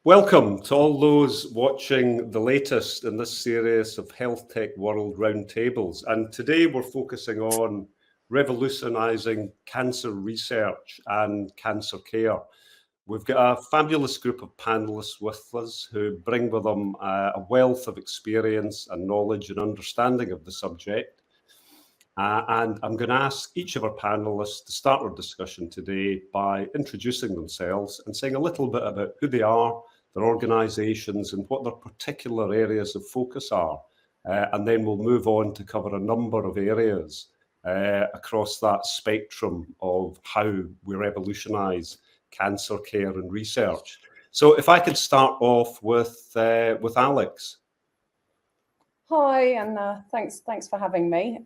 Welcome to all those watching the latest in this series of Health Tech World Roundtables. And today we're focusing on revolutionising cancer research and cancer care. We've got a fabulous group of panellists with us who bring with them a wealth of experience and knowledge and understanding of the subject. And I'm going to ask each of our panellists to start our discussion today by introducing themselves and saying a little bit about who they are, their organisations, and what their particular areas of focus are. And then we'll move on to cover a number of areas across that spectrum of how we revolutionise cancer care and research. So if I could start off with Alex. Hi, and thanks for having me.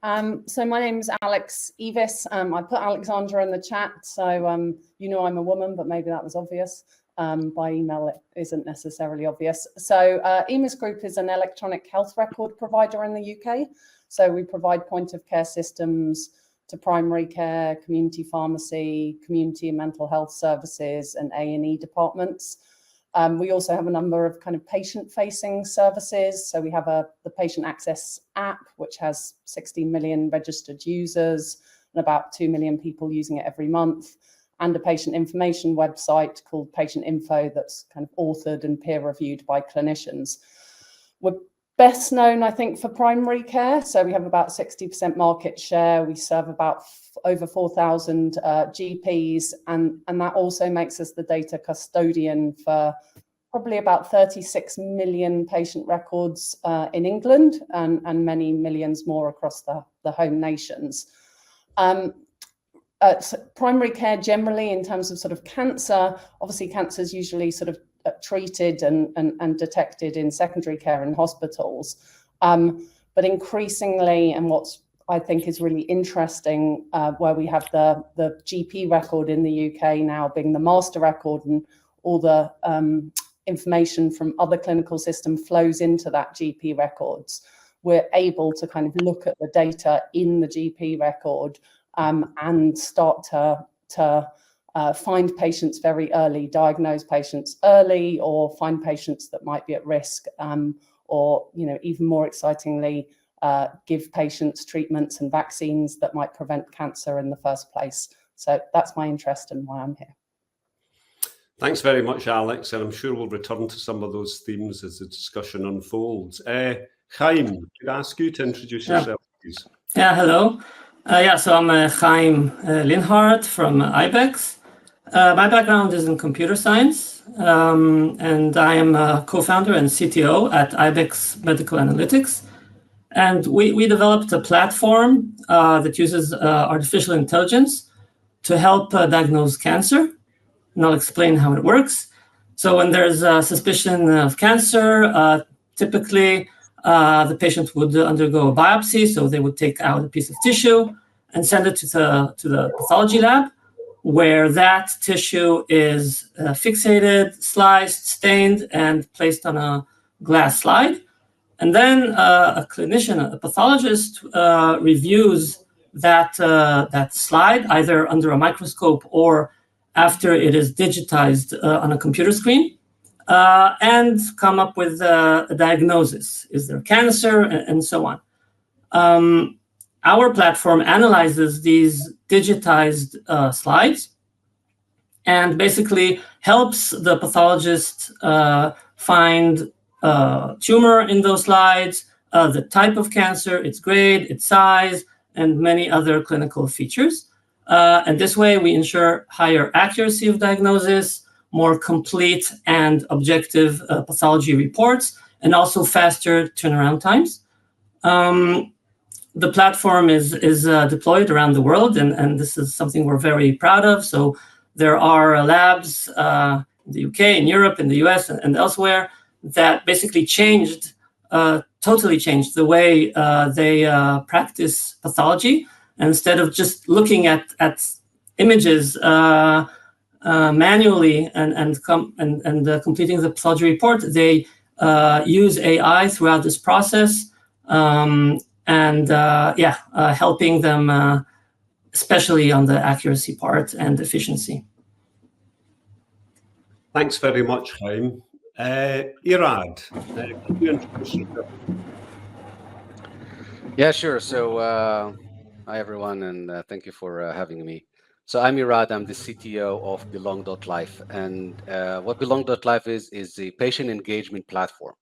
So my name's Alex Eavis. I put Alexandra in the chat, so you know I'm a woman, but maybe that was obvious. By email, it isn't necessarily obvious. So EMIS Group is an electronic health record provider in the UK. So we provide point of care systems to primary care, community pharmacy, community and mental health services, and A&E departments. We also have a number of kind of patient-facing services. So we have the Patient Access app, which has 16 million registered users and about 2 million people using it every month, and a patient information website called Patient Info that's kind of authored and peer-reviewed by clinicians. We're best known, I think, for primary care. So we have about 60% market share. We serve about over 4,000 GPs, and that also makes us the data custodian for probably about 36 million patient records in England and many millions more across the home nations. So primary care generally, in terms of sort of cancer, obviously cancer is usually sort of treated and detected in secondary care in hospitals. But increasingly, and what's I think is really interesting, where we have the GP record in the UK now being the master record, and all the information from other clinical system flows into that GP records. We're able to kind of look at the data in the GP record and start to find patients very early, diagnose patients early, or find patients that might be at risk, or even more excitingly, give patients treatments and vaccines that might prevent cancer in the first place. So that's my interest and why I'm here. Thanks very much, Alex, and I'm sure we'll return to some of those themes as the discussion unfolds. Chaim, could I ask you to introduce yourself, please? Yeah, hello. So I'm Chaim Linhart from Ibex. My background is in computer science, and I am a co-founder and CTO at Ibex Medical Analytics. And we developed a platform that uses artificial intelligence to help diagnose cancer. And I'll explain how it works. So when there's a suspicion of cancer, typically the patient would undergo a biopsy. So they would take out a piece of tissue and send it to the pathology lab, where that tissue is fixated, sliced, stained, and placed on a glass slide. And then a clinician, a pathologist, reviews that slide either under a microscope or after it is digitized on a computer screen, and come up with a diagnosis. Is there cancer, and so on. Our platform analyzes these digitized slides and basically helps the pathologist find tumor in those slides, the type of cancer, its grade, its size, and many other clinical features. And this way we ensure higher accuracy of diagnosis, more complete and objective pathology reports, and also faster turnaround times. The platform is deployed around the world, and this is something we're very proud of. So there are labs in the UK, in Europe, in the US, and elsewhere that basically totally changed the way they practice pathology. And instead of just looking at images manually and completing the pathology report, they use AI throughout this process, helping them, especially on the accuracy part and efficiency. Thanks very much, Chaim. Irad, can you introduce yourself? Yeah, sure. So, hi everyone, and thank you for having me. So I'm Irad, I'm the CTO of Belong.Life, and what Belong.Life is a patient engagement platform.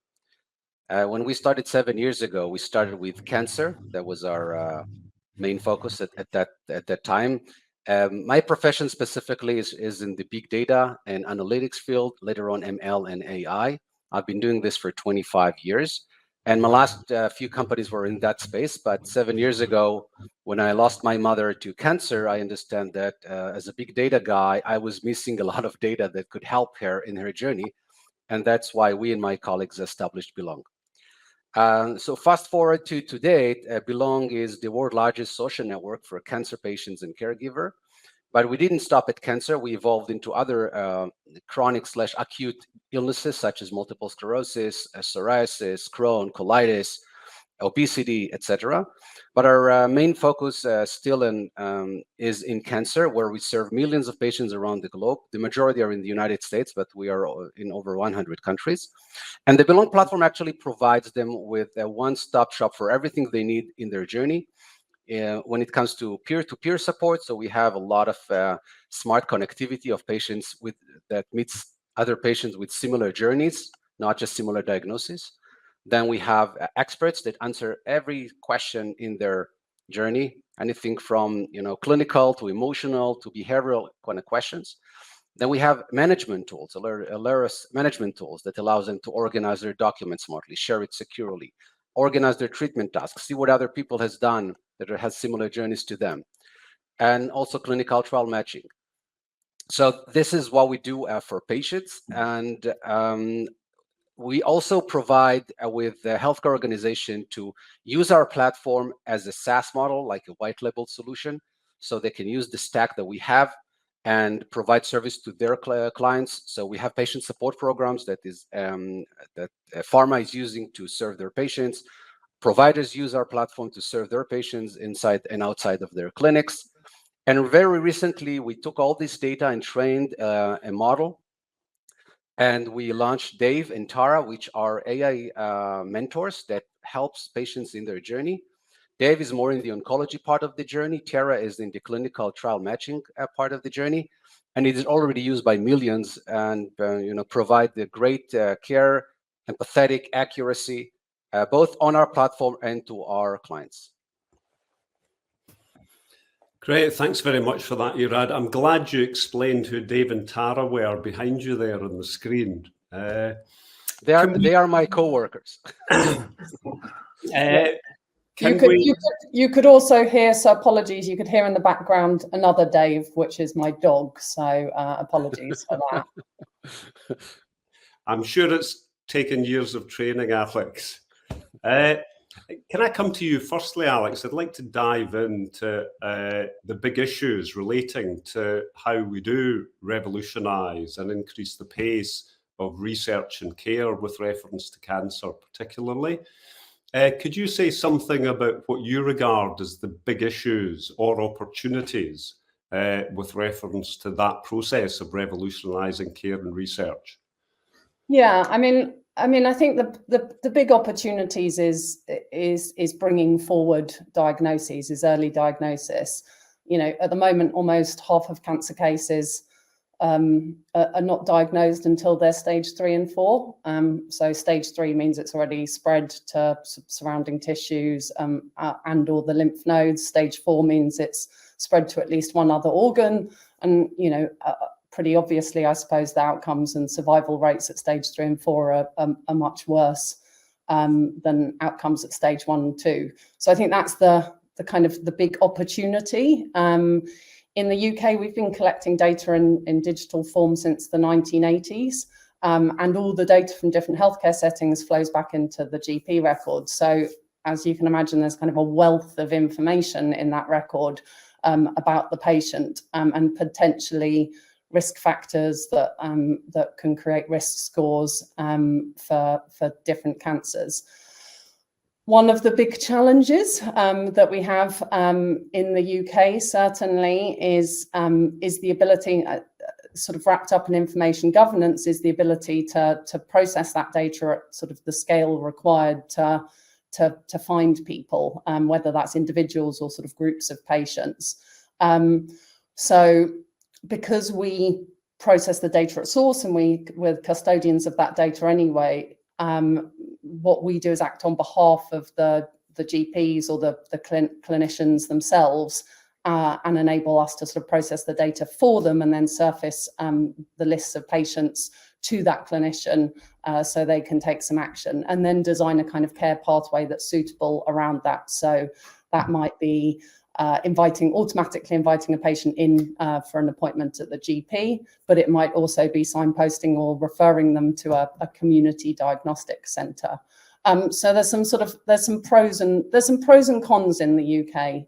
When we started 7 years ago, we started with cancer. That was our main focus at that time. My profession specifically is in the big data and analytics field, later on ML and AI. I've been doing this for 25 years. And my last few companies were in that space. But 7 years ago, when I lost my mother to cancer, I understand that as a big data guy, I was missing a lot of data that could help her in her journey. And that's why we and my colleagues established Belong. So fast forward to today, Belong is the world's largest social network for cancer patients and caregiver. But we didn't stop at cancer. We evolved into other chronic/acute illnesses such as multiple sclerosis, psoriasis, Crohn, colitis, obesity, etc. But our main focus still is in cancer, where we serve millions of patients around the globe. The majority are in the United States, but we are in over 100 countries. And the Belong platform actually provides them with a one-stop shop for everything they need in their journey. When it comes to peer-to-peer support, so we have a lot of smart connectivity of patients that meets other patients with similar journeys, not just similar diagnoses. Then we have experts that answer every question in their journey, anything from clinical to emotional to behavioral kind of questions. Then we have management tools, alerts management tools that allows them to organize their documents smartly, share it securely, organize their treatment tasks, see what other people has done that has similar journeys to them, and also clinical trial matching. So this is what we do for patients, and we also provide with the healthcare organization to use our platform as a SaaS model, like a white label solution, so they can use the stack that we have and provide service to their clients. So we have patient support programs that pharma is using to serve their patients. Providers use our platform to serve their patients inside and outside of their clinics. And very recently, we took all this data and trained a model. And we launched Dave and Tara, which are AI mentors that helps patients in their journey. Dave is more in the oncology part of the journey. Tara is in the clinical trial matching part of the journey. And it is already used by millions and provide the great care, empathetic accuracy, both on our platform and to our clients. Great, thanks very much for that, Irad. I'm glad you explained who Dave and Tara were behind you there on the screen. They are my co-workers. You could also hear, so apologies, you could hear in the background another Dave, which is my dog. So apologies for that. I'm sure it's taken years of training, Alex. Can I come to you firstly, Alex? I'd like to dive into the big issues relating to how we do revolutionize and increase the pace of research and care with reference to cancer particularly. Could you say something about what you regard as the big issues or opportunities with reference to that process of revolutionizing care and research? Yeah, I mean, I think the big opportunities is bringing forward diagnoses, is early diagnosis. At the moment, almost half of cancer cases are not diagnosed until they're stage 3 and 4. So stage 3 means it's already spread to surrounding tissues and or the lymph nodes. Stage 4 means it's spread to at least one other organ. And, pretty obviously, I suppose the outcomes and survival rates at stage 3 and 4 are much worse than outcomes at stage 1 and 2. So I think that's the kind of the big opportunity. In the UK, we've been collecting data in digital form since the 1980s, and all the data from different healthcare settings flows back into the GP record. So as you can imagine, there's kind of a wealth of information in that record about the patient and potentially risk factors that can create risk scores for different cancers. One of the big challenges that we have in the UK certainly is the ability. sort of wrapped up in information governance is the ability to process that data at sort of the scale required to find people, whether that's individuals or sort of groups of patients. So because we process the data at source and we're custodians of that data anyway, what we do is act on behalf of the GPs or the clinicians themselves, and enable us to sort of process the data for them and then surface the lists of patients to that clinician so they can take some action, and then design a kind of care pathway that's suitable around that. So that might be automatically inviting a patient in for an appointment at the GP, but it might also be signposting or referring them to a community diagnostic centre. So there's some pros and cons in the UK,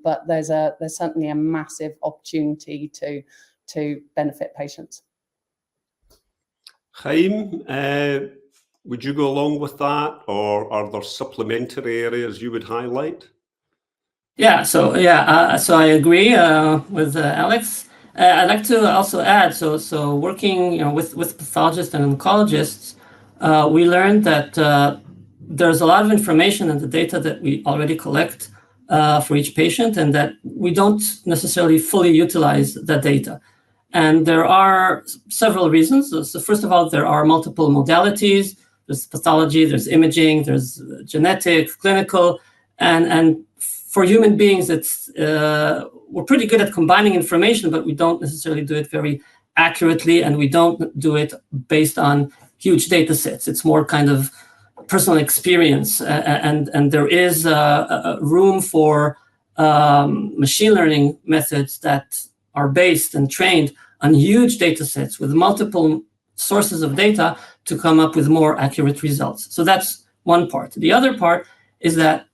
but there's certainly a massive opportunity to benefit patients. Chaim, would you go along with that, or are there supplementary areas you would highlight? Yeah, so I agree with Alex. I'd like to also add, so working with pathologists and oncologists, we learned that there's a lot of information in the data that we already collect for each patient, and that we don't necessarily fully utilize that data. And there are several reasons. So first of all, there are multiple modalities. There's pathology, there's imaging, there's genetic, clinical, and for human beings, we're pretty good at combining information, but we don't necessarily do it very accurately, and we don't do it based on huge data sets. It's more kind of personal experience, and there is a room for machine learning methods that are based and trained on huge data sets with multiple sources of data to come up with more accurate results. So that's one part. The other part is that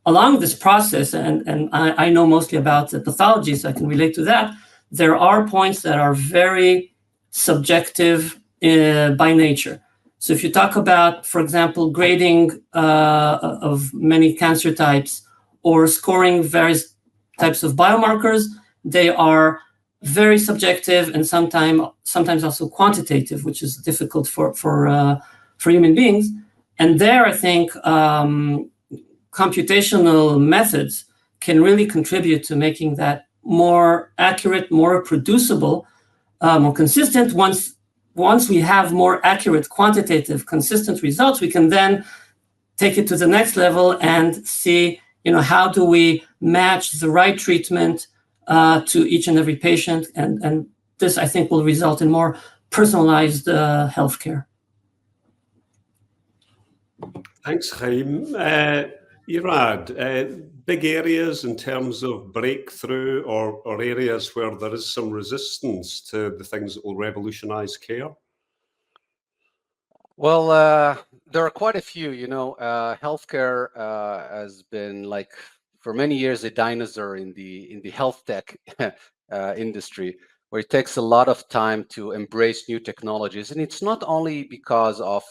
along this process, and I know mostly about the pathology, so I can relate to that, there are points that are very subjective by nature. So if you talk about, for example, grading of many cancer types or scoring various types of biomarkers, they are very subjective and sometimes also quantitative, which is difficult for human beings. And there, I think computational methods can really contribute to making that more accurate, more reproducible, more consistent. Once we have more accurate, quantitative, consistent results, we can then take it to the next level and see, how do we match the right treatment to each and every patient, and this, I think, will result in more personalized healthcare. Thanks, Chaim. Irad, big areas in terms of breakthrough or areas where there is some resistance to the things that will revolutionize care? Well, there are quite a few. Healthcare has been, like, for many years, a dinosaur in the health tech industry, where it takes a lot of time to embrace new technologies. And it's not only because of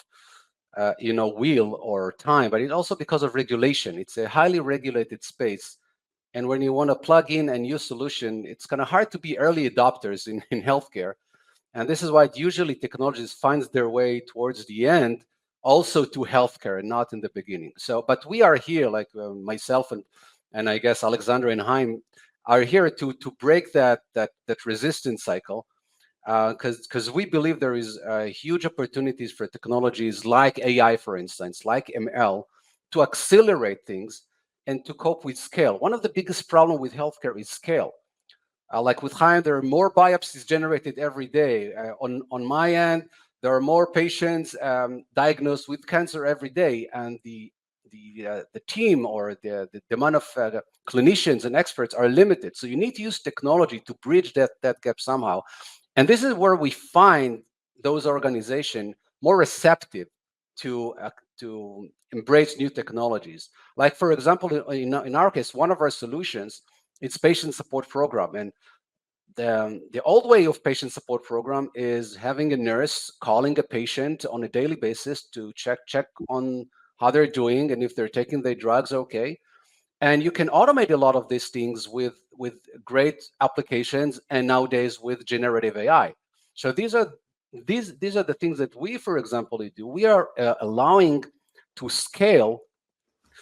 will or time, but it's also because of regulation. It's a highly regulated space. And when you want to plug in a new solution, it's kind of hard to be early adopters in healthcare. And this is why usually technologies finds their way towards the end, also to healthcare, and not in the beginning. So, but we are here, like myself and I guess Alexander and Chaim are here to break that resistance cycle, because we believe there is huge opportunities for technologies like AI, for instance, like ML, to accelerate things and to cope with scale. One of the biggest problems with healthcare is scale. Like with Chaim, there are more biopsies generated every day. On my end, there are more patients diagnosed with cancer every day, and the team or the amount of clinicians and experts are limited. So you need to use technology to bridge that gap somehow. And this is where we find those organizations more receptive to embrace new technologies. Like, for example, in our case, one of our solutions, it's patient support program. And the old way of patient support program is having a nurse calling a patient on a daily basis to check on how they're doing and if they're taking their drugs okay. And you can automate a lot of these things with great applications, and nowadays with generative AI. So these are the things that we, for example, do. We are allowing to scale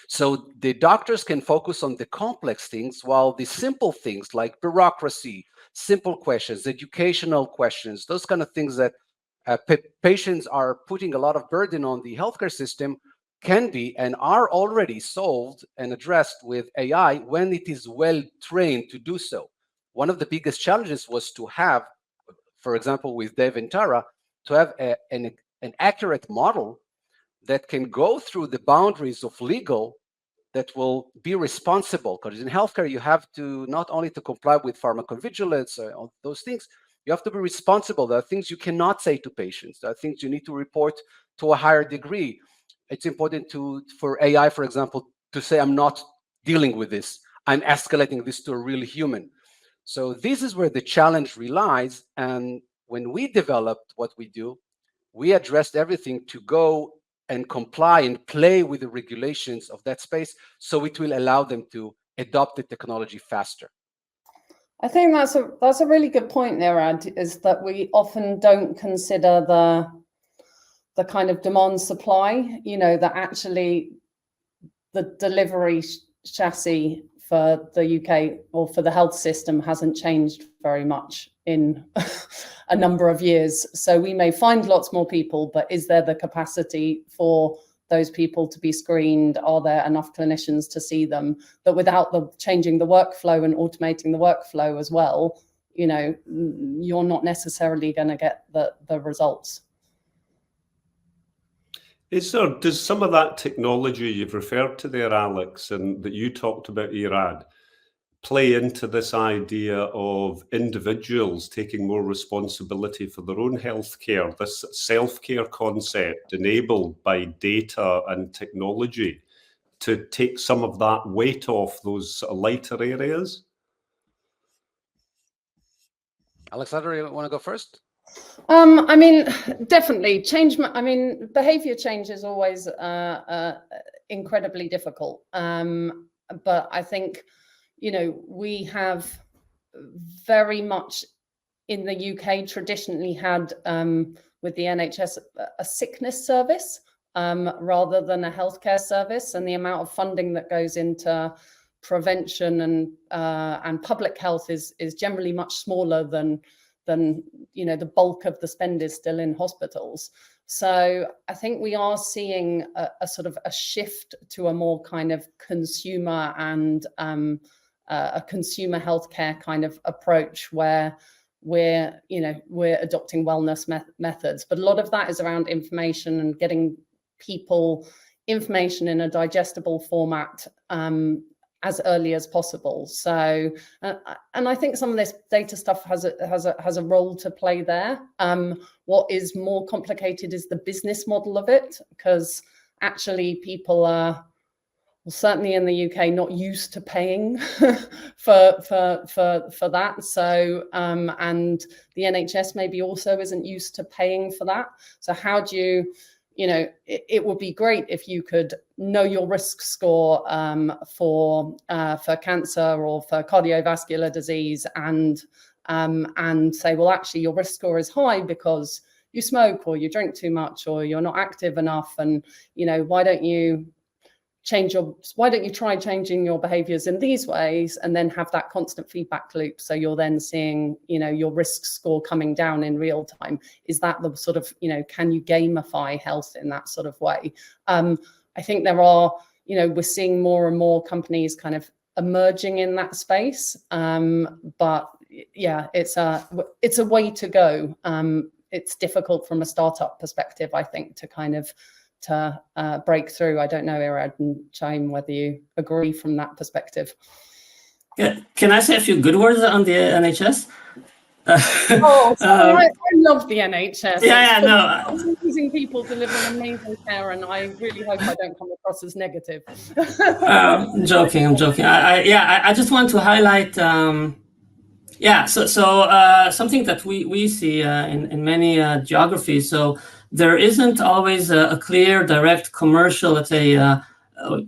so the doctors can focus on the complex things, while the simple things like bureaucracy, simple questions, educational questions, those kind of things that patients are putting a lot of burden on the healthcare system, can be and are already solved and addressed with AI when it is well trained to do so. One of the biggest challenges was to have, for example, with Dave and Tara, to have an accurate model that can go through the boundaries of legal, that will be responsible. Because in healthcare, you have to not only to comply with pharmacovigilance, all those things, you have to be responsible. There are things you cannot say to patients. There are things you need to report to a higher degree. It's important for AI, for example, to say, I'm not dealing with this. I'm escalating this to a real human. So this is where the challenge relies. And when we developed what we do, we addressed everything to go and comply and play with the regulations of that space, so it will allow them to adopt the technology faster. I think that's a really good point there, Irad, is that we often don't consider the kind of demand supply, that actually the delivery chassis for the UK or for the health system hasn't changed very much in a number of years. So we may find lots more people, but is there the capacity for those people to be screened? Are there enough clinicians to see them? That without changing the workflow and automating the workflow as well, you're not necessarily going to get the results. Does some of that technology you've referred to there, Alex, and that you talked about, Irad, play into this idea of individuals taking more responsibility for their own healthcare, this self-care concept enabled by data and technology, to take some of that weight off those lighter areas? Alexander, you want to go first? I mean, definitely change. I mean, behavior change is always incredibly difficult. But I think, we have very much in the UK traditionally had with the NHS a sickness service rather than a healthcare service, and the amount of funding that goes into prevention and public health is generally much smaller than the bulk of the spend is still in hospitals. So I think we are seeing a sort of a shift to a more kind of consumer and a consumer healthcare kind of approach, where we're adopting wellness methods. But a lot of that is around information and getting people information in a digestible format as early as possible. So, and I think some of this data stuff has a role to play there. What is more complicated is the business model of it, because actually people are, well, certainly in the UK, not used to paying for that. So, and the NHS maybe also isn't used to paying for that. So how do you, it would be great if you could know your risk score for cancer or for cardiovascular disease, and say, well, actually your risk score is high because you smoke or you drink too much or you're not active enough, and why don't you try changing your behaviors in these ways, and then have that constant feedback loop, so you're then seeing your risk score coming down in real time. Is that the sort of can you gamify health in that sort of way? I think there are we're seeing more and more companies kind of emerging in that space, but yeah, it's a way to go. It's difficult from a startup perspective, I think, to break through. I don't know, Irad and Chaim, whether you agree from that perspective. Yeah. Can I say a few good words on the NHS? Oh, sorry, I love the NHS. Yeah, no. Amazing people delivering amazing care, and I really hope I don't come across as negative. I'm joking. I just want to highlight. So something that we see in many geographies. So there isn't always a clear, direct commercial, let's say,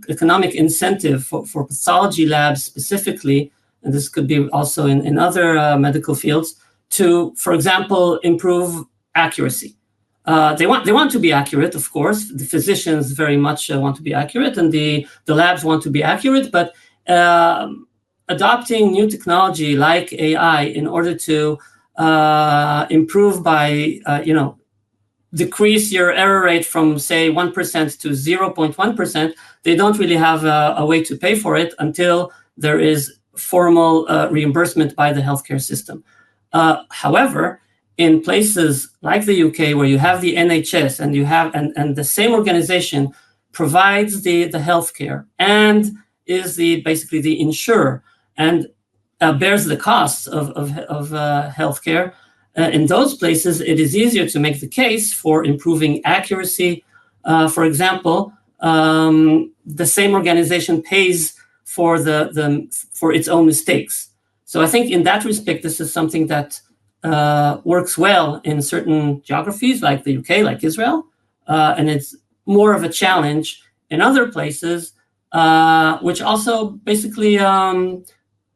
economic incentive for pathology labs specifically, and this could be also in other medical fields, to, for example, improve accuracy. They want to be accurate, of course. The physicians very much want to be accurate, and the labs want to be accurate, but adopting new technology like AI in order to improve by, decrease your error rate from, say, 1% to 0.1%, they don't really have a way to pay for it until there is formal reimbursement by the healthcare system. However, in places like the UK, where you have the NHS and you have and the same organization provides the healthcare and is basically the insurer and bears the costs of healthcare, in those places, it is easier to make the case for improving accuracy. For example, the same organization pays for for its own mistakes. So I think in that respect, this is something that works well in certain geographies like the UK, like Israel, and it's more of a challenge in other places, which also basically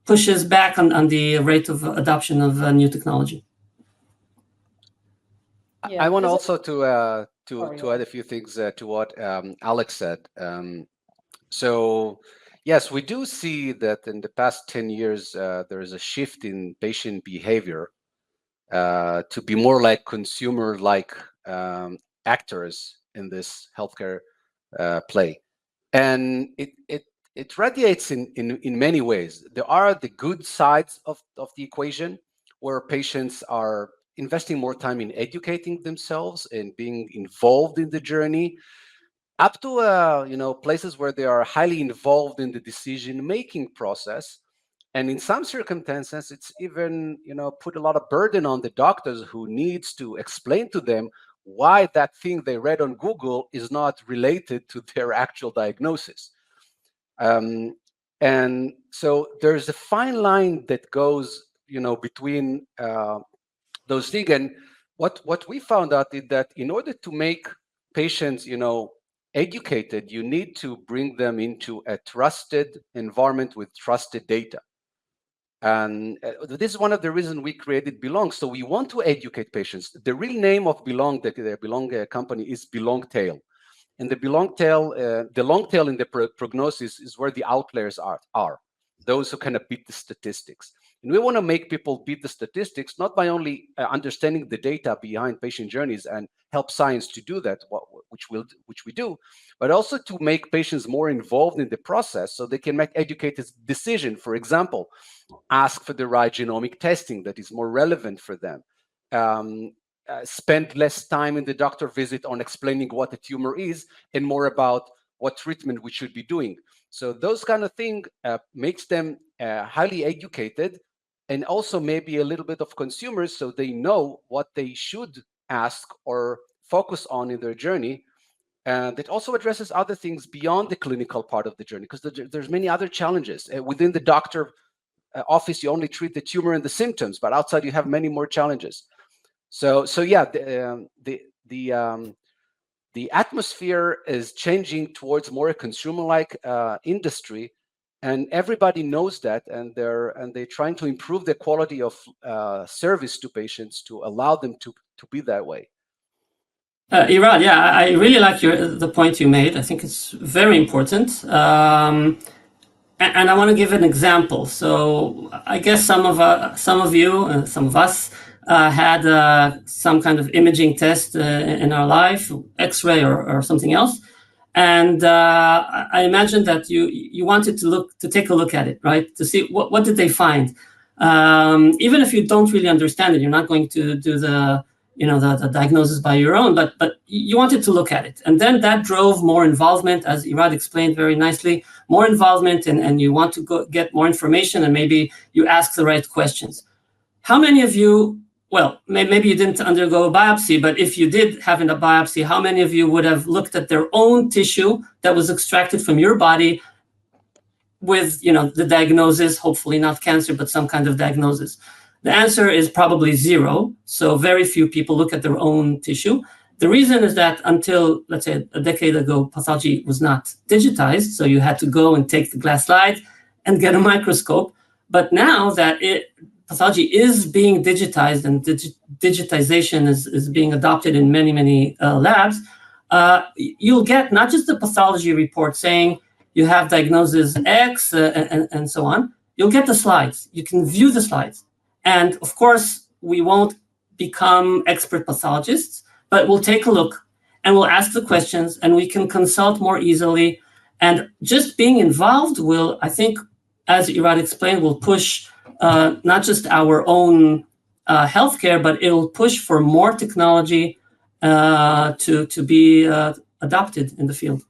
pushes back on the rate of adoption of new technology. Yeah, I want also to add a few things to what Alex said. So yes, we do see that in the past 10 years, there is a shift in patient behavior to be more like consumer-like actors in this healthcare play. And it radiates in many ways. There are the good sides of the equation, where patients are investing more time in educating themselves and being involved in the journey, up to places where they are highly involved in the decision-making process. And in some circumstances, it's even put a lot of burden on the doctors, who needs to explain to them why that thing they read on Google is not related to their actual diagnosis. And so there's a fine line that goes between those things. And what we found out is that in order to make patients educated, you need to bring them into a trusted environment with trusted data. And this is one of the reasons we created Belong. So we want to educate patients. The real name of Belong, the Belong company, is Belong Tail. And the long tail in the prognosis is where the outliers are, those who kind of beat the statistics. And we want to make people beat the statistics, not by only understanding the data behind patient journeys and help science to do that, which we do, but also to make patients more involved in the process so they can make educated decision. For example, ask for the right genomic testing that is more relevant for them. Spend less time in the doctor visit on explaining what a tumor is and more about what treatment we should be doing. So those kind of things makes them highly educated, and also maybe a little bit of consumers, so they know what they should ask or focus on in their journey. And it also addresses other things beyond the clinical part of the journey, because there's many other challenges. Within the doctor office, you only treat the tumor and the symptoms, but outside you have many more challenges. So yeah, the atmosphere is changing towards more a consumer-like industry, and everybody knows that, and they're trying to improve the quality of service to patients to allow them to be that way. Irad, yeah, I really like the point you made. I think it's very important. And I want to give an example. So I guess some of you and some of us had some kind of imaging test in our life, X-ray or something else, and I imagine that you wanted to take a look at it, right? To see what did they find. Even if you don't really understand it, you're not going to do the diagnosis by your own, but you wanted to look at it. And then that drove more involvement, as Irad explained very nicely, more involvement, and you want to go get more information, and maybe you ask the right questions. How many of you, well, maybe you didn't undergo a biopsy, but if you did have a biopsy, how many of you would have looked at their own tissue that was extracted from your body with, the diagnosis, hopefully not cancer, but some kind of diagnosis? The answer is probably zero. So very few people look at their own tissue. The reason is that until, let's say, a decade ago, pathology was not digitized, so you had to go and take the glass slide and get a microscope. But now that pathology is being digitized and digitization is being adopted in many, many labs, you'll get not just the pathology report saying you have diagnosis X and so on. You'll get the slides. You can view the slides. And of course, we won't become expert pathologists, but we'll take a look and we'll ask the questions and we can consult more easily. And just being involved will, I think, as Irad explained, will push not just our own healthcare, but it will push for more technology to be adopted in the field.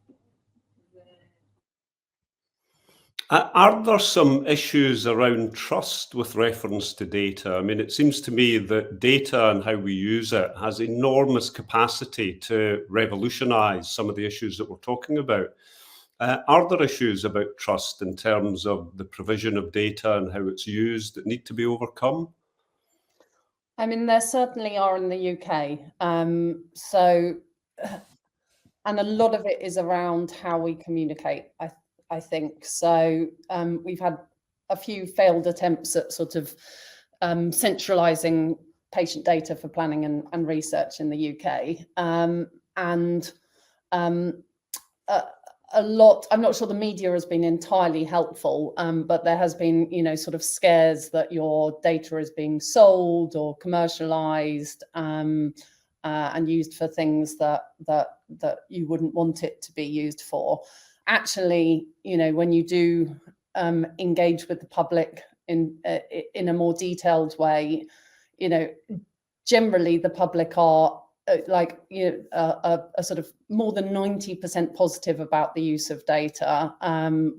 Are there some issues around trust with reference to data? I mean, it seems to me that data and how we use it has enormous capacity to revolutionize some of the issues that we're talking about. Are there issues about trust in terms of the provision of data and how it's used that need to be overcome? I mean, there certainly are in the UK. And a lot of it is around how we communicate, I think. So we've had a few failed attempts at sort of centralizing patient data for planning and research in the UK. A lot, I'm not sure the media has been entirely helpful, but there has been, you know, sort of scares that your data is being sold or commercialized and used for things that you wouldn't want it to be used for. Actually, you know, when you do engage with the public in a more detailed way, you know, generally the public are like, you know, a sort of more than 90% positive about the use of data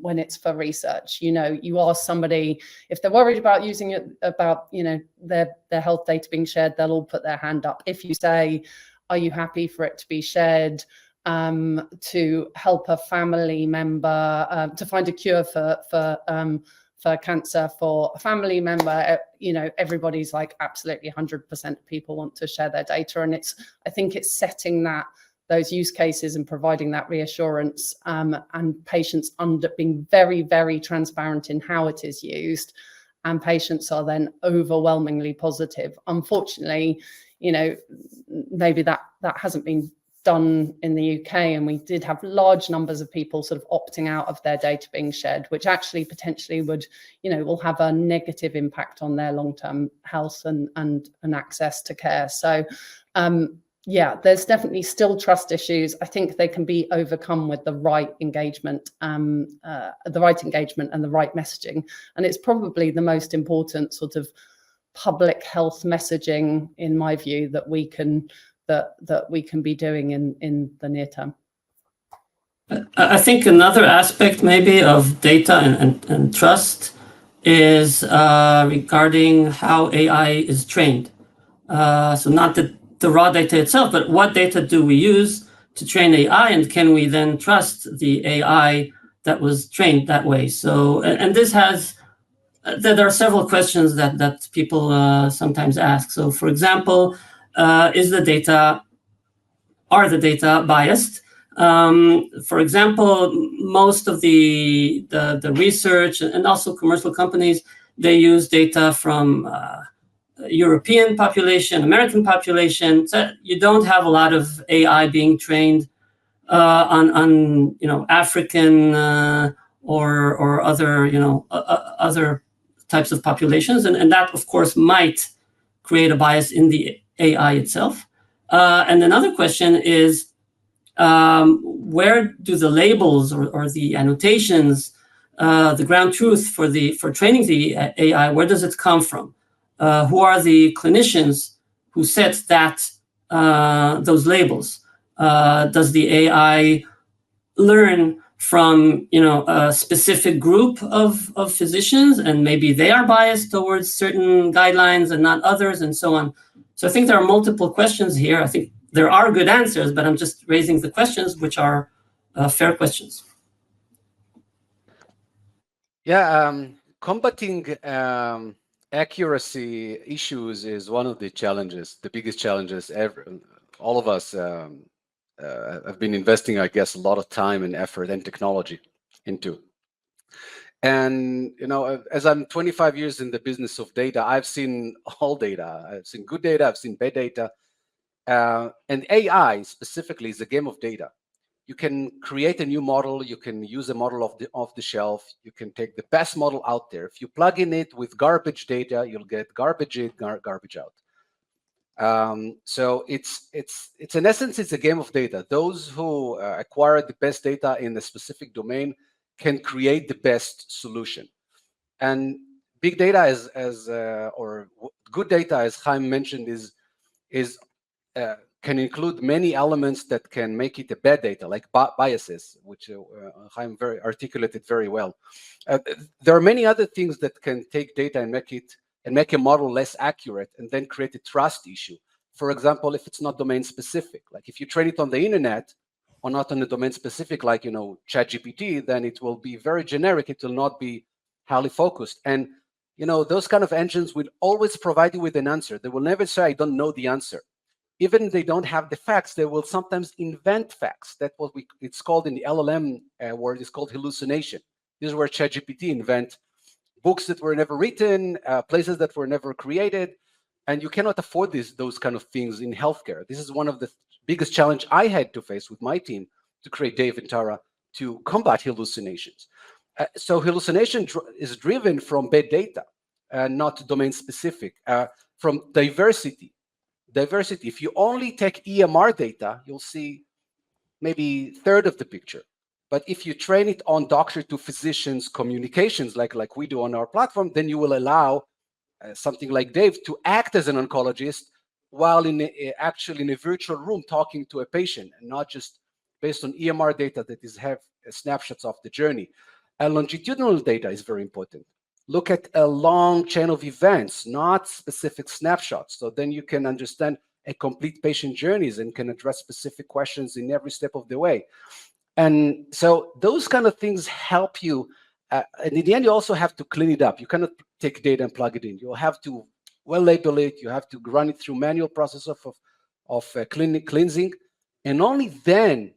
when it's for research. You know, you ask somebody if they're worried about using it, about, you know, their health data being shared, they'll all put their hand up. If you say, are you happy for it to be shared to help a family member to find a cure for cancer for a family member, you know, everybody's like absolutely 100% people want to share their data. And I think it's setting those use cases and providing that reassurance and patients being very, very transparent in how it is used. And patients are then overwhelmingly positive. Unfortunately, you know, maybe that hasn't been done in the UK, and we did have large numbers of people sort of opting out of their data being shared, which actually potentially would, you know, will have a negative impact on their long-term health and access to care. So yeah, there's definitely still trust issues. I think they can be overcome with the right engagement, and the right messaging. And it's probably the most important sort of public health messaging, in my view, that we can be doing in the near term. I think another aspect maybe of data and trust is regarding how AI is trained. So not the raw data itself, but what data do we use to train AI, and can we then trust the AI that was trained that way? So, and this has, there are several questions that people sometimes ask. So for example, are the data biased? For example, most of the research and also commercial companies, they use data from European population, American population. So you don't have a lot of AI being trained on you know, African or other, you know, other types of populations, and that of course might create a bias in the AI itself. And another question is, where do the labels or the annotations, the ground truth for training the AI, where does it come from? Who are the clinicians who set those labels? Does the AI learn from, you know, a specific group of physicians, and maybe they are biased towards certain guidelines and not others, and so on? So I think there are multiple questions here. I think there are good answers, but I'm just raising the questions, which are fair questions. Yeah, combating accuracy issues is one of the challenges, the biggest challenges all of us have been investing, I guess, a lot of time and effort and technology into. And, you know, as I'm 25 years in the business of data, I've seen all data. I've seen good data, I've seen bad data. And AI specifically is a game of data. You can create a new model, you can use a model off the shelf, you can take the best model out there. If you plug in it with garbage data, you'll get garbage in, garbage out. So it's in essence, it's a game of data. Those who acquire the best data in a specific domain can create the best solution. And big data or good data, as Chaim mentioned, can include many elements that can make it a bad data, like biases, which Chaim articulated very well. There are many other things that can take data and make a model less accurate, and then create a trust issue. For example, if it's not domain specific, like if you train it on the internet or not on a domain specific, like, you know, ChatGPT, then it will be very generic. It will not be highly focused. And, you know, those kind of engines will always provide you with an answer. They will never say, I don't know the answer. Even if they don't have the facts, they will sometimes invent facts. That's what it's called in the LLM world, it's called hallucination. This is where ChatGPT invent books that were never written, places that were never created, and you cannot afford those kind of things in healthcare. This is one of the biggest challenge I had to face with my team to create Dave and Tara to combat hallucinations. So hallucination is driven from bad data, not domain specific, from diversity. If you only take EMR data, you'll see maybe a third of the picture. But if you train it on doctor to physicians communications, like we do on our platform, then you will allow something like Dave to act as an oncologist while actually in a virtual room talking to a patient, and not just based on EMR data that have snapshots of the journey. And longitudinal data is very important. Look at a long chain of events, not specific snapshots. So then you can understand a complete patient journeys and can address specific questions in every step of the way. And so those kind of things help you. And in the end, you also have to clean it up. You cannot take data and plug it in. You'll have to well label it. You have to run it through manual process of cleansing. And only then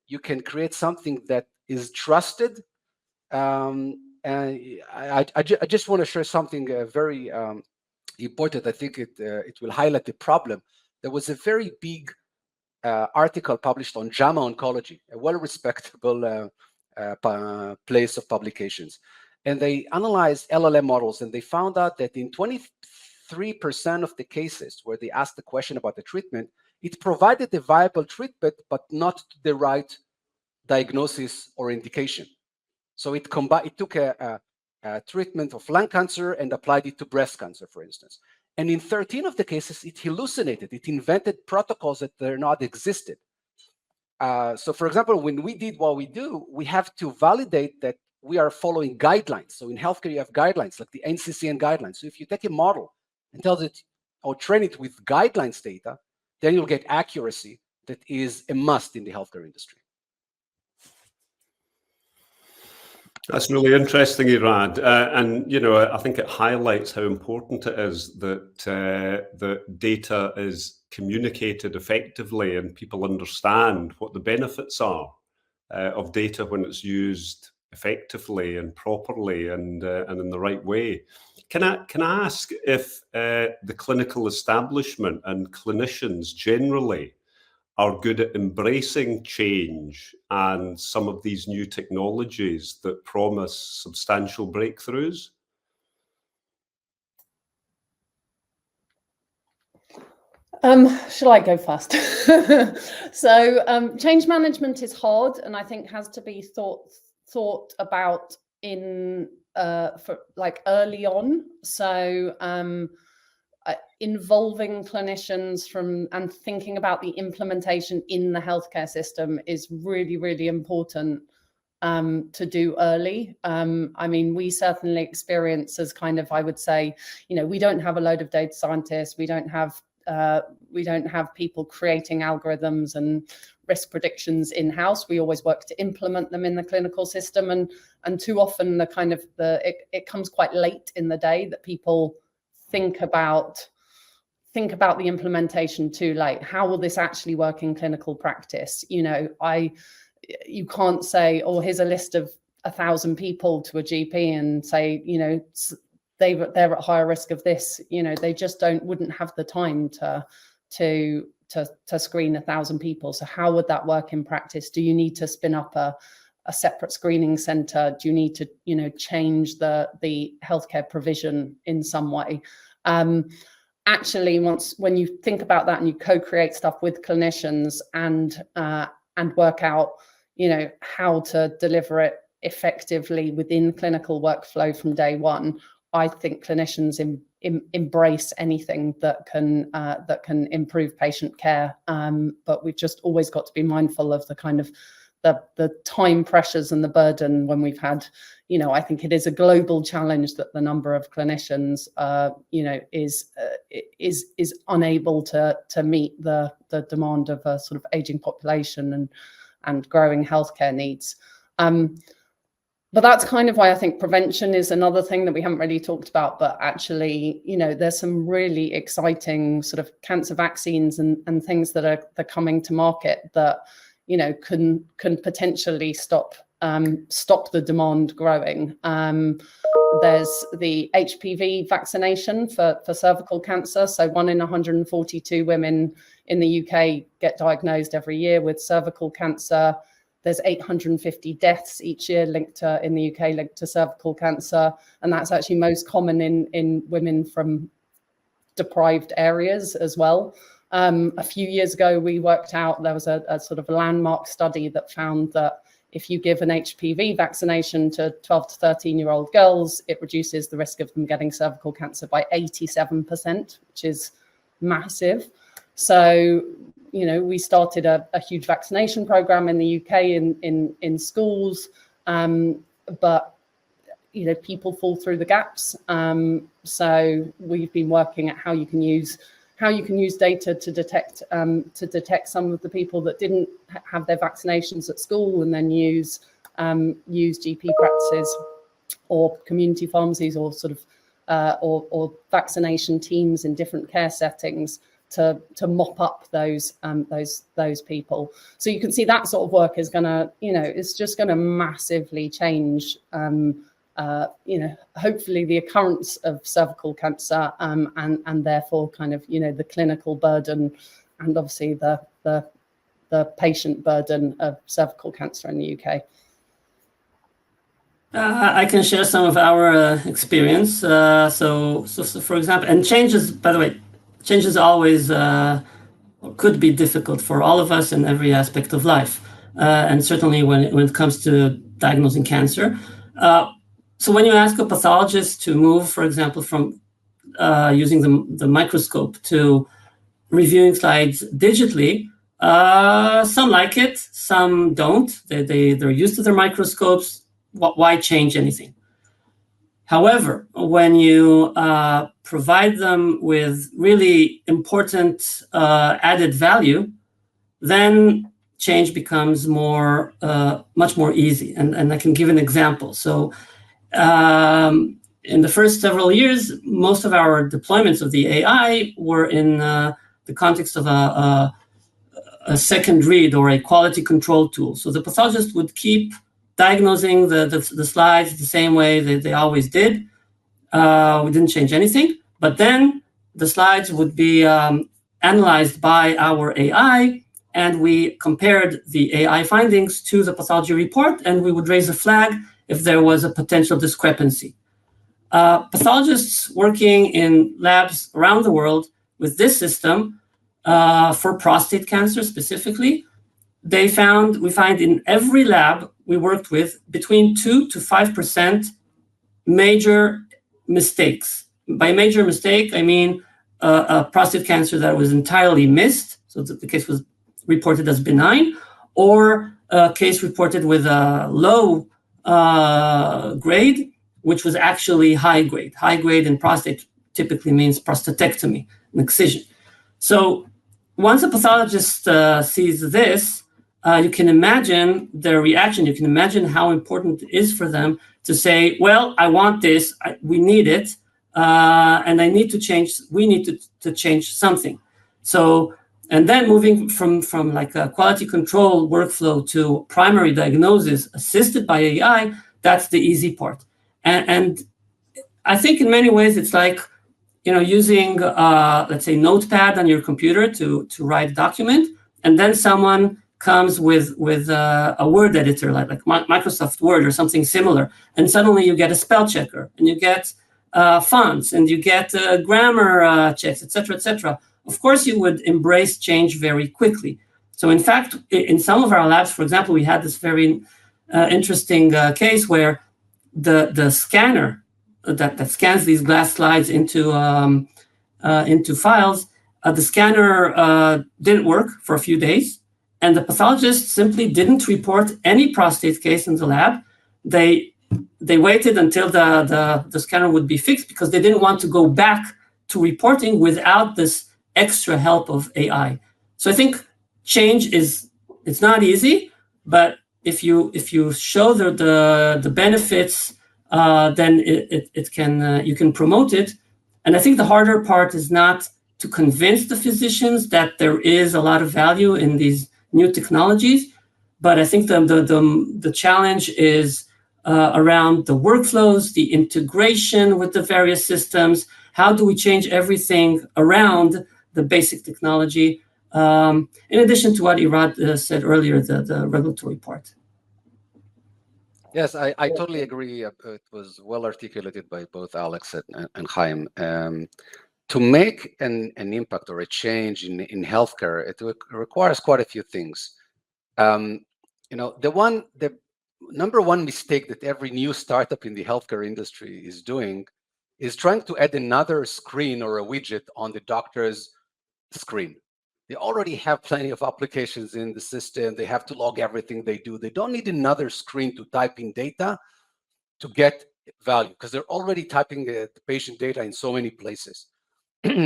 you can create something that is trusted. And I just want to share something very important. I think it will highlight the problem. There was a very big article published on JAMA Oncology, a well-respectable place of publications. And they analyzed LLM models, and they found out that in 23% of the cases where they asked the question about the treatment, it provided a viable treatment, but not the right diagnosis or indication. So it took a treatment of lung cancer and applied it to breast cancer, for instance. And in 13 of the cases, it hallucinated. It invented protocols that did not existed. So for example, when we did what we do, we have to validate that we are following guidelines. So in healthcare, you have guidelines like the NCCN guidelines. So if you take a model and tell it or train it with guidelines data, then you'll get accuracy that is a must in the healthcare industry. That's really interesting, Irad. And, you know, I think it highlights how important it is that the data is communicated effectively and people understand what the benefits are of data when it's used effectively and properly and in the right way. Can I ask if the clinical establishment and clinicians generally are good at embracing change and some of these new technologies that promise substantial breakthroughs? Shall I go first? So change management is hard, and I think has to be thought about in for like early on. So involving clinicians and thinking about the implementation in the healthcare system is really, really important to do early. I mean, we certainly experience as kind of, I would say, you know, we don't have a load of data scientists. We don't have people creating algorithms and risk predictions in-house. We always work to implement them in the clinical system, and too often it comes quite late in the day that people think about think about the implementation too late. How will this actually work in clinical practice? You know, you can't say, oh, here's a list of 1,000 people to a GP and say, you know, they're at higher risk of this. You know, they just wouldn't have the time to screen 1,000 people. So how would that work in practice? Do you need to spin up a separate screening center? Do you need to, you know, change the healthcare provision in some way? Actually, when you think about that and you co-create stuff with clinicians and work out, you know, how to deliver it effectively within clinical workflow from day one, I think clinicians embrace anything that can improve patient care. But we've just always got to be mindful of the kind of the time pressures and the burden when we've had, you know, I think it is a global challenge that the number of clinicians, you know, is unable to meet the demand of a sort of aging population and growing healthcare needs. But that's kind of why I think prevention is another thing that we haven't really talked about, but actually, you know, there's some really exciting sort of cancer vaccines and things that are coming to market that, you know, can potentially stop the demand growing. There's the HPV vaccination for cervical cancer. So 1 in 142 women in the UK get diagnosed every year with cervical cancer. There's 850 deaths each year in the UK linked to cervical cancer. And that's actually most common in women from deprived areas as well. A few years ago, we worked out, there was a sort of landmark study that found that if you give an HPV vaccination to 12 to 13-year-old girls, it reduces the risk of them getting cervical cancer by 87%, which is massive. So, you know, we started a huge vaccination program in the UK in schools, but, you know, people fall through the gaps. So we've been working at how you can use data to detect some of the people that didn't have their vaccinations at school, and then use GP practices or community pharmacies or sort of or vaccination teams in different care settings to mop up those people. So you can see that sort of work is gonna, you know, it's just gonna massively change, you know, hopefully the occurrence of cervical cancer, and therefore kind of, you know, the clinical burden and obviously the patient burden of cervical cancer in the UK. I can share some of our experience. So for example, and changes, by the way, changes always could be difficult for all of us in every aspect of life, and certainly when it comes to diagnosing cancer. So when you ask a pathologist to move, for example, from using the microscope to reviewing slides digitally, some like it, some don't. They're used to their microscopes. Why change anything? However, when you provide them with really important added value, then change becomes much more easy. And I can give an example. So in the first several years, most of our deployments of the AI were in the context of a second read or a quality control tool. So the pathologist would keep diagnosing the slides the same way that they always did. We didn't change anything, but then the slides would be analyzed by our AI, and we compared the AI findings to the pathology report, and we would raise a flag if there was a potential discrepancy. Pathologists working in labs around the world with this system for prostate cancer specifically, we find in every lab we worked with between 2 to 5% major mistakes. By major mistake, I mean a prostate cancer that was entirely missed, so that the case was reported as benign, or a case reported with a low grade, which was actually high grade. High grade in prostate typically means prostatectomy, an excision. So once a pathologist sees this, you can imagine their reaction. You can imagine how important it is for them to say, well, I want this, we need it, and we need to to change something. So, and then moving from like a quality control workflow to primary diagnosis assisted by AI, that's the easy part. And I think in many ways it's like, using, let's say, Notepad on your computer to write a document, and then someone comes with a word editor like Microsoft Word or something similar, and suddenly you get a spell checker, and you get fonts, and you get grammar checks, etc., etc. Of course, you would embrace change very quickly. So in fact, in some of our labs, for example, we had this very interesting case where the scanner that scans these glass slides into files, the scanner didn't work for a few days, and the pathologist simply didn't report any prostate case in the lab. They waited until the scanner would be fixed because they didn't want to go back to reporting without this extra help of AI. So I think change it's not easy, but if you show the benefits, then it can you can promote it. And I think the harder part is not to convince the physicians that there is a lot of value in these new technologies, but I think the challenge is around the workflows, the integration with the various systems. How do we change everything around the basic technology? In addition to what Irad said earlier, the regulatory part. Yes, I totally agree. It was well articulated by both Alex and Chaim. To make an impact or a change in healthcare, it requires quite a few things. The number one mistake that every new startup in the healthcare industry is doing is trying to add another screen or a widget on the doctor's screen. They already have plenty of applications in the system. They have to log everything they do. They don't need another screen to type in data to get value because they're already typing the patient data in so many places.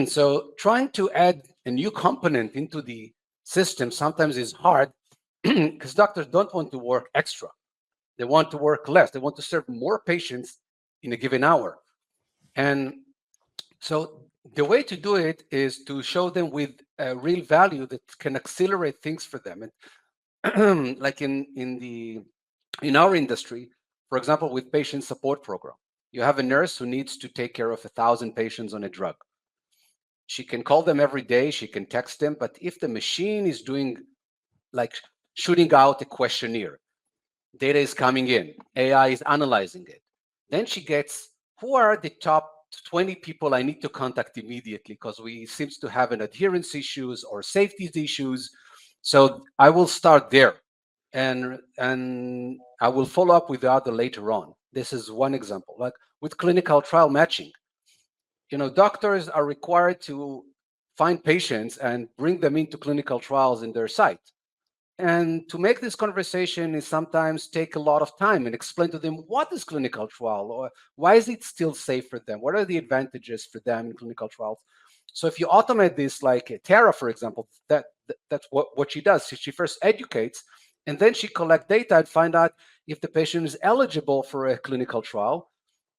So trying to add a new component into the system sometimes is hard because doctors don't want to work extra. They want to work less. They want to serve more patients in a given hour. And so the way to do it is to show them with real value that can accelerate things for them. And like in our industry, for example, with patient support program, you have a nurse who needs to take care of 1,000 patients on a drug. She can call them every day, she can text them, but if the machine is doing like shooting out a questionnaire, data is coming in, AI is analyzing it, then she gets, who are the top 20 people I need to contact immediately because we seems to have an adherence issues or safety issues. So I will start there and I will follow up with the other later on. This is one example. Like with clinical trial matching, doctors are required to find patients and bring them into clinical trials in their site. And to make this conversation is sometimes take a lot of time and explain to them what is clinical trial or why is it still safe for them? What are the advantages for them in clinical trials? So if you automate this, like Tara, for example, that's what she does. She first educates and then she collects data and find out if the patient is eligible for a clinical trial.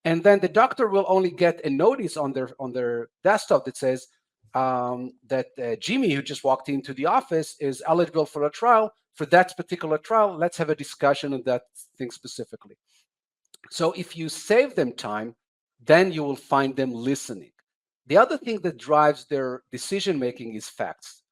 And then the doctor will only get a notice on their desktop that says, that Jimmy, who just walked into the office, is eligible for a trial. For that particular trial, let's have a discussion on that thing specifically. So if you save them time, then you will find them listening. The other thing that drives their decision-making is facts.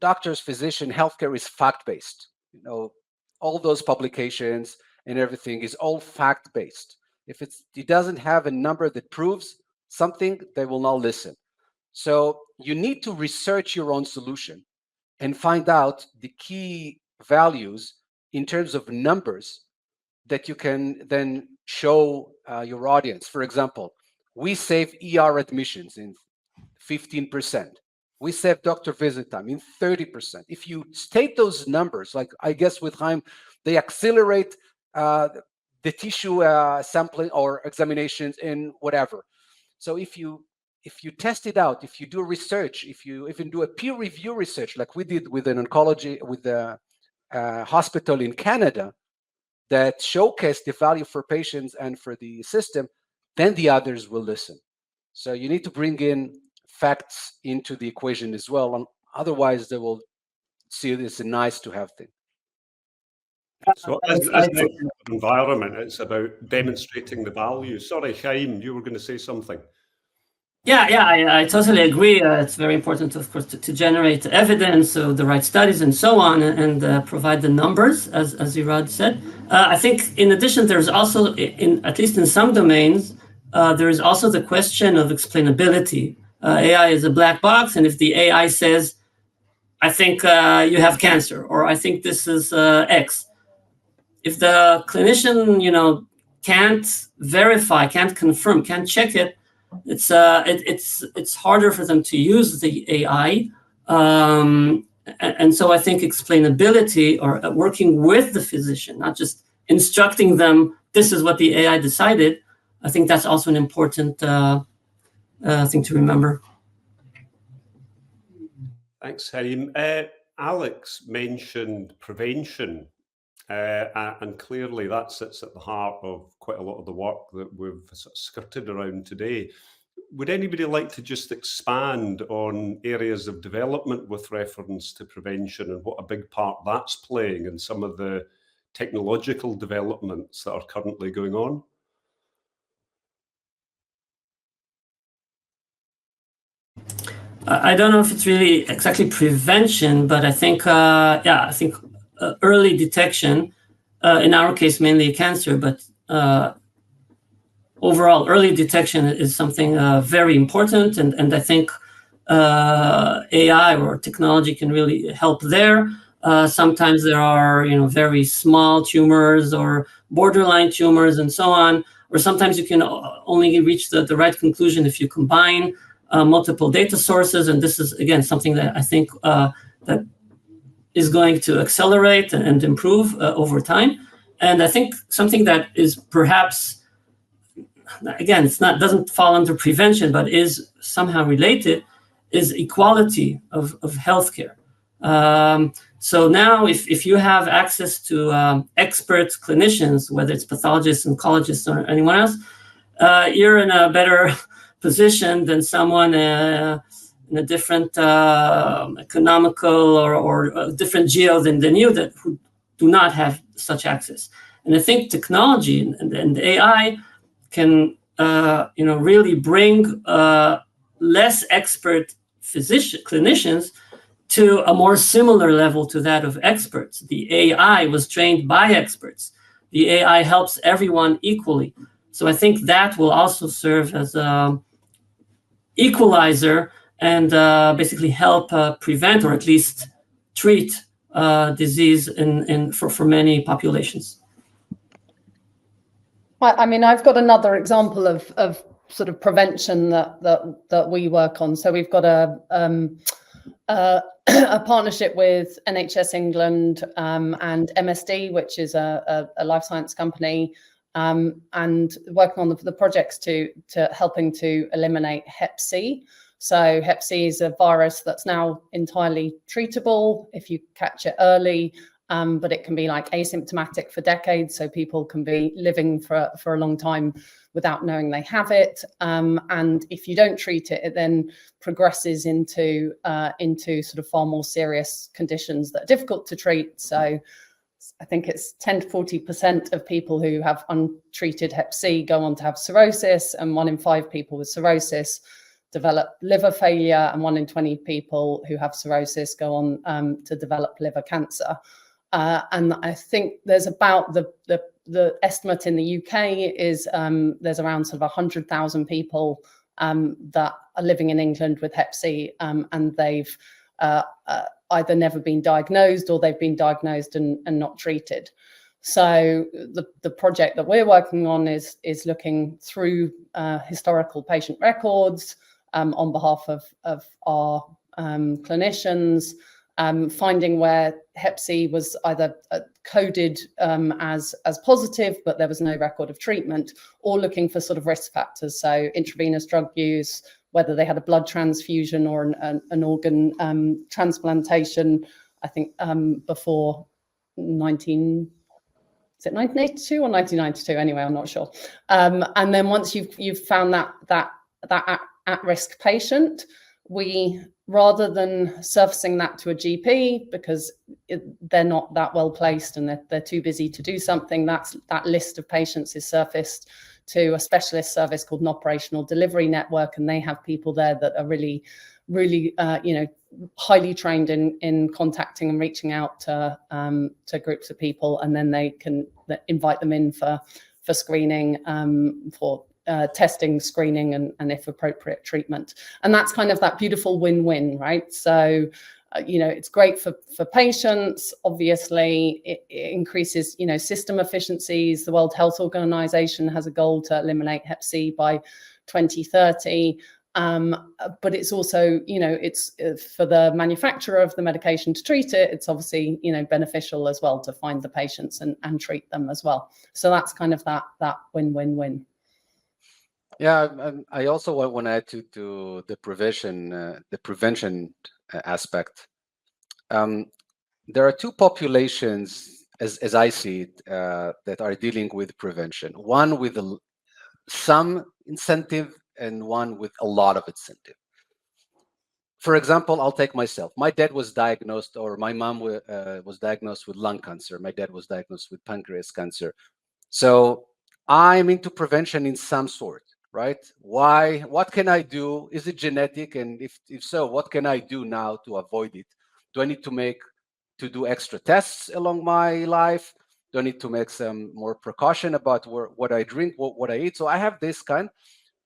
Doctors, physician, healthcare is fact-based. All those publications and everything is all fact-based. If it doesn't have a number that proves something, they will not listen. So you need to research your own solution and find out the key values in terms of numbers that you can then show your audience. For example, we save ER admissions in 15%. We save doctor visit time in 30%. If you state those numbers, like I guess with Chaim, they accelerate the tissue sampling or examinations in whatever. So if you test it out, if you do research, if you even do a peer review research, like we did with an oncology, with the hospital in Canada that showcased the value for patients and for the system, then the others will listen. So you need to bring in facts into the equation as well. And otherwise, they will see it as a nice to have thing. So as an environment, it's about demonstrating the value. Sorry, Chaim, you were going to say something. I totally agree. It's very important, of course, to generate evidence of the right studies and so on, and provide the numbers, as Irad said. I think, in addition, there's also, at least in some domains, there is also the question of explainability. AI is a black box, and if the AI says, I think you have cancer, or I think this is X, if the clinician, can't verify, can't confirm, can't check it, it's harder for them to use the AI, and so I think explainability, or working with the physician, not just instructing them, this is what the AI decided. I think that's also an important thing to remember. Thanks, Chaim. Alex mentioned prevention, and clearly that sits at the heart of quite a lot of the work that we've sort of skirted around today. Would anybody like to just expand on areas of development with reference to prevention and what a big part that's playing in some of the technological developments that are currently going on? I don't know if it's really exactly prevention, but I think, early detection, in our case, mainly cancer, but overall, early detection is something very important. And I think AI or technology can really help there. Sometimes there are, very small tumors or borderline tumors and so on, or sometimes you can only reach the right conclusion if you combine multiple data sources. And this is, again, something that I think that is going to accelerate and improve over time. And I think something that is perhaps, again, doesn't fall under prevention, but is somehow related, is equality of healthcare. So now if you have access to expert clinicians, whether it's pathologists, oncologists, or anyone else, you're in a better position than someone in a different economical or a different geo than you, who do not have such access. And I think technology and AI can really bring less expert clinicians to a more similar level to that of experts. The AI was trained by experts. The AI helps everyone equally. So I think that will also serve as an equalizer and basically help prevent, or at least treat disease for many populations. I mean, I've got another example of sort of prevention that we work on. So we've got a partnership with NHS England and MSD, which is a life science company, and working on the projects to helping to eliminate Hep C. So Hep C is a virus that's now entirely treatable if you catch it early. But it can be like asymptomatic for decades, so people can be living for a long time without knowing they have it. And if you don't treat it, it then progresses into sort of far more serious conditions that are difficult to treat. So I think it's 10 to 40% of people who have untreated Hep C go on to have cirrhosis, and 1 in 5 people with cirrhosis develop liver failure, and 1 in 20 people who have cirrhosis go on to develop liver cancer. And I think there's about the estimate in the UK is there's around sort of 100,000 people that are living in England with Hep C, and they've either never been diagnosed, or they've been diagnosed and not treated. So the project that we're working on is looking through historical patient records on behalf of our clinicians, finding where Hep C was either coded as positive, but there was no record of treatment, or looking for sort of risk factors, so intravenous drug use, whether they had a blood transfusion or an organ transplantation. I think before 1982 or 1992. Anyway, I'm not sure. And then once you've found that at-risk patient, we, rather than surfacing that to a GP because they're not that well placed and they're too busy to do something, that list of patients is surfaced to a specialist service called an operational delivery network, and they have people there that are really highly trained in contacting and reaching out to groups of people, and then they can invite them in for screening, for testing, screening, and if appropriate, treatment. And that's kind of that beautiful win-win, right? So, it's great for patients. Obviously, it increases, system efficiencies. The World Health Organization has a goal to eliminate Hep C by 2030. But it's also, it's for the manufacturer of the medication to treat it, it's obviously, beneficial as well to find the patients and treat them as well. So that's kind of that win-win-win. Yeah, I also want to add to the prevention aspect. There are two populations, as I see it, that are dealing with prevention. One with some incentive and one with a lot of incentive. For example, I'll take myself. My dad was diagnosed, or my mom was diagnosed with lung cancer. My dad was diagnosed with pancreas cancer. So I'm into prevention in some sort. Right? Why? What can I do? Is it genetic? And if so, what can I do now to avoid it? Do I need to do extra tests along my life? Do I need to make some more precaution about what I drink, what I eat? So I have this kind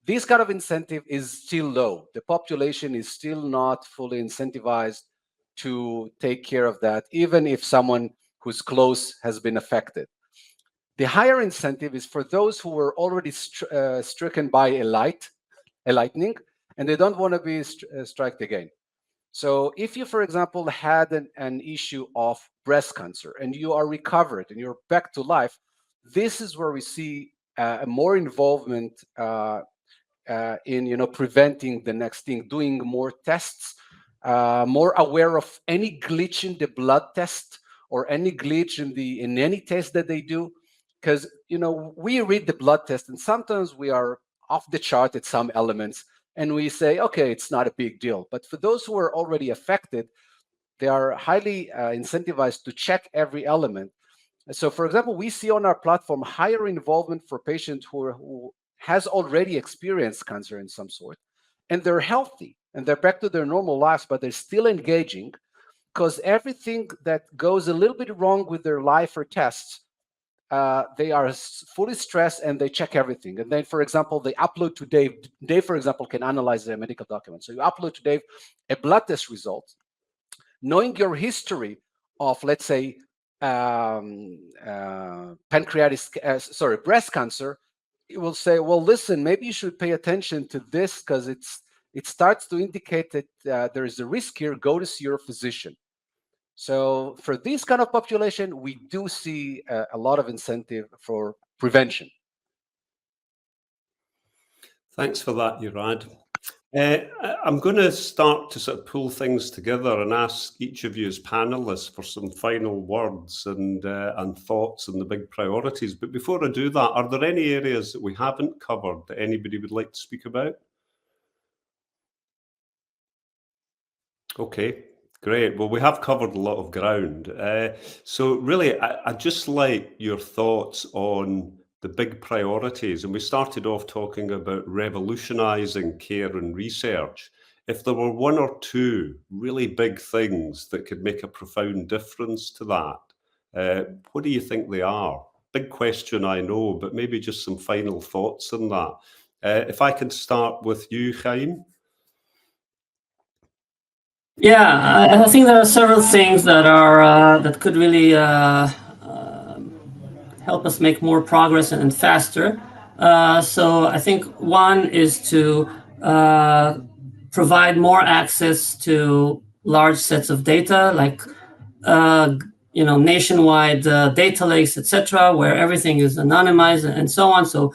of incentive is still low. The population is still not fully incentivized to take care of that, even if someone who's close has been affected. The higher incentive is for those who were already stricken by a lightning, and they don't want to be struck again. So if you, for example, had an issue of breast cancer and you are recovered and you're back to life, this is where we see more involvement in preventing the next thing, doing more tests, more aware of any glitch in the blood test or any glitch in any test that they do. Because, we read the blood test and sometimes we are off the chart at some elements and we say, okay, it's not a big deal. But for those who are already affected, they are highly incentivized to check every element. So, for example, we see on our platform higher involvement for patients who has already experienced cancer in some sort, and they're healthy and they're back to their normal lives, but they're still engaging because everything that goes a little bit wrong with their life or tests, they are fully stressed and they check everything. And then, for example, they upload to Dave. Dave, for example, can analyze their medical documents. So you upload to Dave a blood test result. Knowing your history of, let's say, breast cancer, it will say, well, listen, maybe you should pay attention to this because it starts to indicate that there is a risk here. Go to see your physician. So for this kind of population, we do see a lot of incentive for prevention. Thanks for that, Irad. I'm going to start to sort of pull things together and ask each of you as panelists for some final words and thoughts on the big priorities. But before I do that, are there any areas that we haven't covered that anybody would like to speak about? Okay. Great. Well, we have covered a lot of ground. So really, I'd just like your thoughts on the big priorities. And we started off talking about revolutionizing care and research. If there were one or two really big things that could make a profound difference to that, what do you think they are? Big question, I know, but maybe just some final thoughts on that. If I can start with you, Chaim. Yeah, I think there are several things that could really help us make more progress and faster. So I think one is to provide more access to large sets of data, like nationwide data lakes, etc., where everything is anonymized and so on. So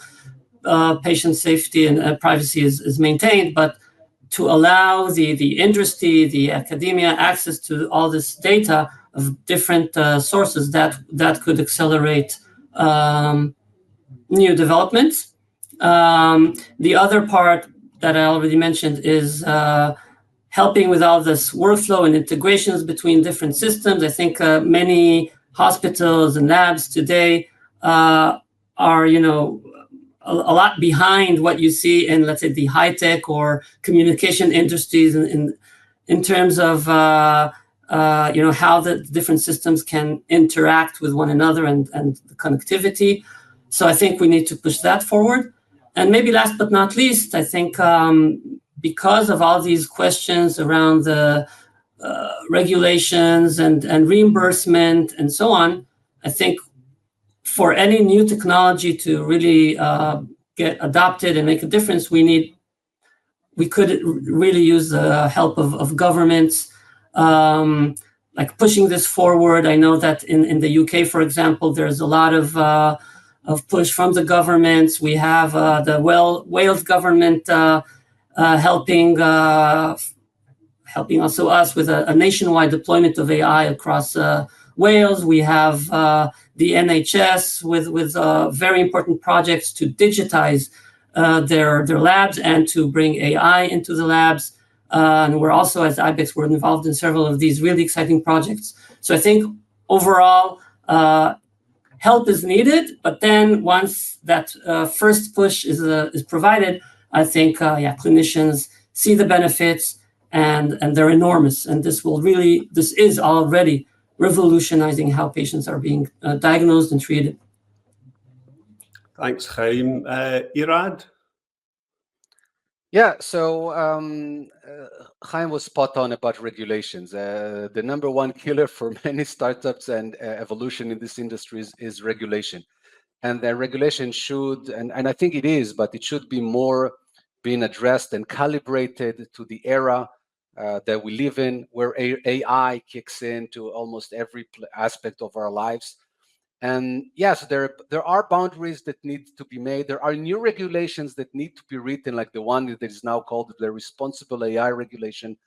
patient safety and privacy is maintained, but to allow the industry, the academia access to all this data of different sources that could accelerate new developments. The other part that I already mentioned is helping with all this workflow and integrations between different systems. I think many hospitals and labs today are, a lot behind what you see in, let's say, the high tech or communication industries in terms of how the different systems can interact with one another and the connectivity. So I think we need to push that forward. And maybe last but not least, I think because of all these questions around the regulations and reimbursement and so on, I think for any new technology to really get adopted and make a difference, we could really use the help of governments, like pushing this forward. I know that in the UK, for example, there's a lot of push from the governments. We have the Wales government helping also us with a nationwide deployment of AI across Wales. We have the NHS with very important projects to digitize their labs and to bring AI into the labs. And we're also, as Ibex, we're involved in several of these really exciting projects. So I think overall, help is needed, but then once that first push is provided, I think clinicians see the benefits and they're enormous. And this is already revolutionizing how patients are being diagnosed and treated. Thanks, Chaim. Irad? Yeah, so Chaim was spot on about regulations. The number one killer for many startups and evolution in this industry is regulation. And the regulation should, and I think it is, but it should be more being addressed and calibrated to the era that we live in, where AI kicks into almost every aspect of our lives. And yes, there are boundaries that need to be made. There are new regulations that need to be written, like the one that is now called the Responsible AI Regulation,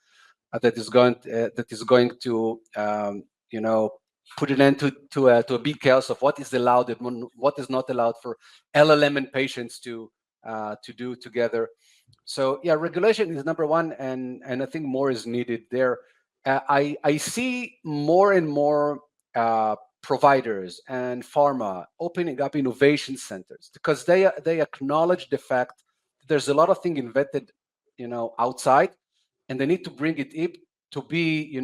that is going to put an end to a big chaos of what is allowed and what is not allowed for LLM and patients to do together. So yeah, regulation is number one, and I think more is needed there. I see more and more providers and pharma opening up innovation centers because they acknowledge the fact that there's a lot of things invented, outside, and they need to bring it in to be,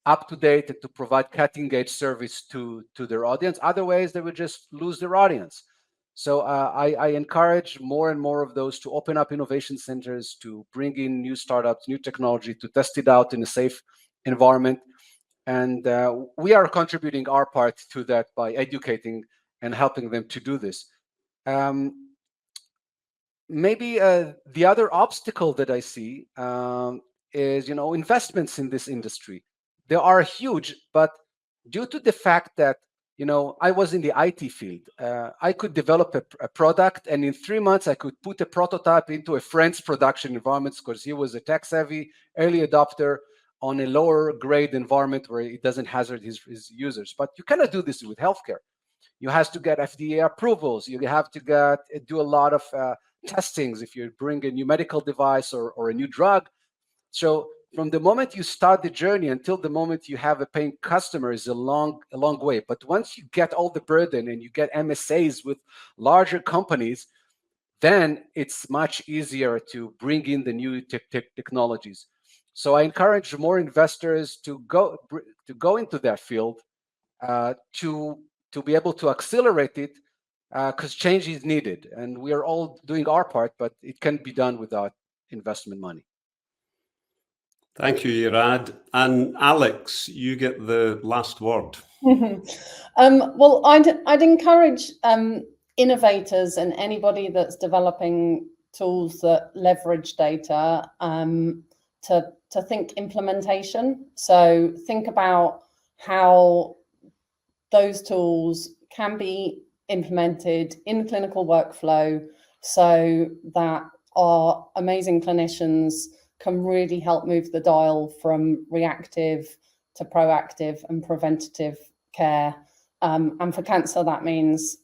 up to date and to provide cutting edge service to their audience. Otherwise, they would just lose their audience. So I encourage more and more of those to open up innovation centers, to bring in new startups, new technology, to test it out in a safe environment. And we are contributing our part to that by educating and helping them to do this. Maybe the other obstacle that I see is, investments in this industry. They are huge, but due to the fact that, I was in the IT field, I could develop a product, and in 3 months, I could put a prototype into a friend's production environment because he was a tech-savvy early adopter on a lower grade environment where it doesn't hazard his users. But you cannot do this with healthcare. You have to get FDA approvals. You have to do a lot of testings if you bring a new medical device or a new drug. So from the moment you start the journey until the moment you have a paying customer is a long way. But once you get all the burden and you get MSAs with larger companies, then it's much easier to bring in the new technologies. So I encourage more investors to go into that field to be able to accelerate it because change is needed. And we are all doing our part, but it can be done without investment money. Thank you, Irad. And Alex, you get the last word. Well, I'd encourage innovators and anybody that's developing tools that leverage data to think implementation. So think about how those tools can be implemented in clinical workflow so that our amazing clinicians can really help move the dial from reactive to proactive and preventative care. And for cancer, that means,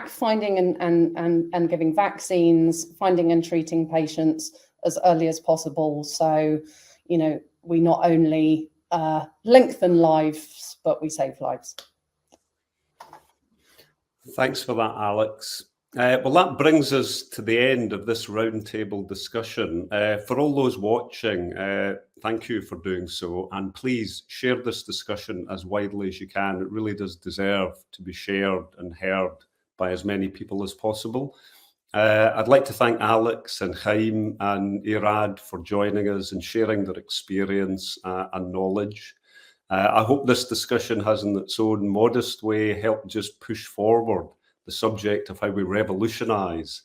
finding and giving vaccines, finding and treating patients as early as possible. So, you know, we not only lengthen lives, but we save lives. Thanks for that, Alex. Well, that brings us to the end of this roundtable discussion. For all those watching, thank you for doing so. And please share this discussion as widely as you can. It really does deserve to be shared and heard by as many people as possible. I'd like to thank Alex and Chaim and Irad for joining us and sharing their experience and knowledge. I hope this discussion has in its own modest way helped just push forward the subject of how we revolutionise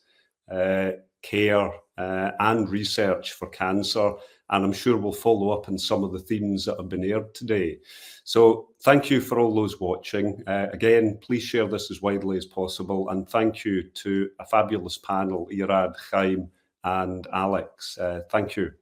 care and research for cancer. And I'm sure we'll follow up on some of the themes that have been aired today. So thank you for all those watching. Again, please share this as widely as possible. And thank you to a fabulous panel, Irad, Chaim, and Alex. Thank you.